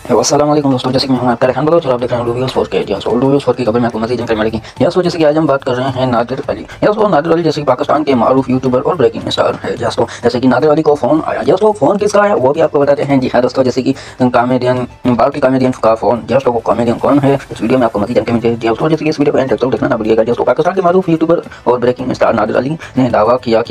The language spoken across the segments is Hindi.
अस्सलाम वालेकुम दोस्तों, जैसे कि मैं हूं आपका रेहान बलोच और आप देख रहे हैं उर्दू वीडियोस 4 के। जी दोस्तों, उर्दू वीडियोस 4 की खबर में आपको मज़ीद जानकारी मिलेगी। दोस्तों, जैसे कि आज हम बात कर रहे हैं नादिर अली। दोस्तों, नादिर अली जैसे कि पाकिस्तान के मारूफ यूट्यूबर और ब्रेकिंग स्टार है। दोस्तों, जैसे कि नादिर अली को फ़ोन आया। दोस्तों, फ़ोन किसका है वो भी आपको बताते हैं। जी हाँ दोस्तों, जैसे कि कॉमेडियन भारतीय कॉमेडियन का फ़ोन। दोस्तों, वो कॉमेडियन कौन है इस वीडियो में आपको मज़ीद जानकारी मिलेगी। दोस्तों, जैसे कि इस वीडियो को एंड तक देखना ना भूलिएगा। दोस्तों, पाकिस्तान के मारूफ यूट्यूबर और ब्रेकिंग स्टार नादिर अली ने दावा किया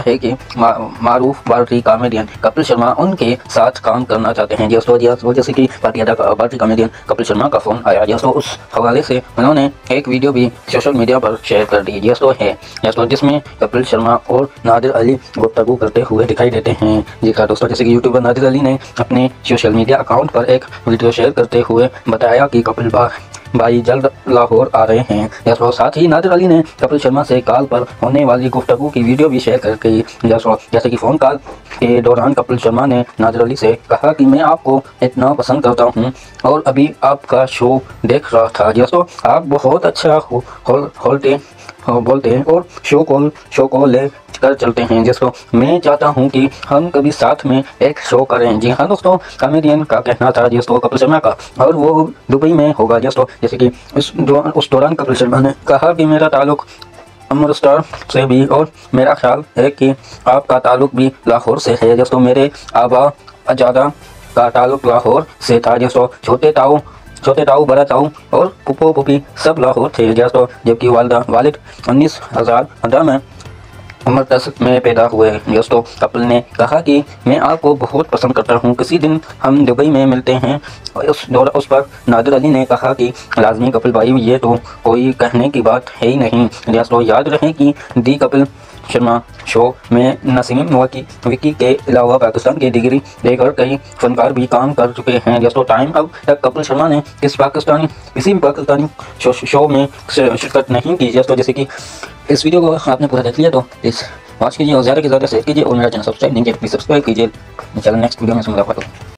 है कि मारूफ भारतीय कॉमेडियन कपिल शर्मा उनके साथ काम करना चाहते हैं। दोस्तों, जैसे कि भारतीय कॉमेडियन कपिल शर्मा का फोन आया। दोस्तों, उस हवाले से उन्होंने एक वीडियो भी सोशल मीडिया पर शेयर कर दी। दोस्तों, जिसमें कपिल शर्मा और नादिर अली गुफ्तगू करते हुए दिखाई देते हैं। जी हाँ दोस्तों, जैसे कि यूट्यूबर नादिर अली ने अपने सोशल मीडिया अकाउंट पर एक वीडियो शेयर करते हुए बताया कि कपिल भाई जल्द लाहौर आ रहे हैं। दोस्तों, साथ ही नादिर अली ने कपिल शर्मा से कॉल पर होने वाली गुफ्तगू की वीडियो भी शेयर करके दोस्तों, जैसे कि फ़ोन कॉल के दौरान कपिल शर्मा ने नादिर अली से कहा कि मैं आपको इतना पसंद करता हूं और अभी आपका शो देख रहा था। दोस्तों, आप बहुत अच्छा बोलते हैं और शो को ले कर चलते हैं। दोस्तों, मैं चाहता हूं कि हम कभी साथ में एक शो करें। जी हाँ दोस्तों, कॉमेडियन का कहना था दोस्तों कपिल शर्मा का, और वो दुबई में होगा। दोस्तों, जैसे कि उस दौरान कपिल शर्मा ने कहा कि मेरा ताल्लुक अमृतसर से भी और मेरा ख्याल है कि आपका ताल्लुक भी लाहौर से है। दोस्तों, मेरे आबा अजादा का ताल्लुक लाहौर से था। दोस्तों, छोटे ताऊ बड़ा ताऊ और पुप्पो पुप्पी सब लाहौर थे। दोस्तों, जबकि वालिद 1915 में अमृतसर में पैदा हुए। दोस्तों, कपिल ने कहा कि मैं आपको बहुत पसंद करता हूं, किसी दिन हम दुबई में मिलते हैं। उस पर नादिर अली ने कहा कि लाजमी कपिल भाई, ये तो कोई कहने की बात है ही नहीं। दोस्तों, याद रहे कि दी कपिल शर्मा शो में नसीम विकी के अलावा पाकिस्तान की डिग्री लेकर कई फनकार भी काम कर चुके हैं। दोस्तों, टाइम अब तक कपिल शर्मा ने किसी भी पाकिस्तानी शो में शिरकत नहीं की। दोस्तों, जैसे कि इस वीडियो को आपने पूरा देख लिया तो प्लीज़ वॉच कीजिए और ज़्यादा से ज़्यादा शेयर कीजिए और मेरा चैनल सब्सक्राइब नहीं किया प्लीज़ सब्सक्राइब कीजिए। चलो नेक्स्ट वीडियो में मुलाकात हो।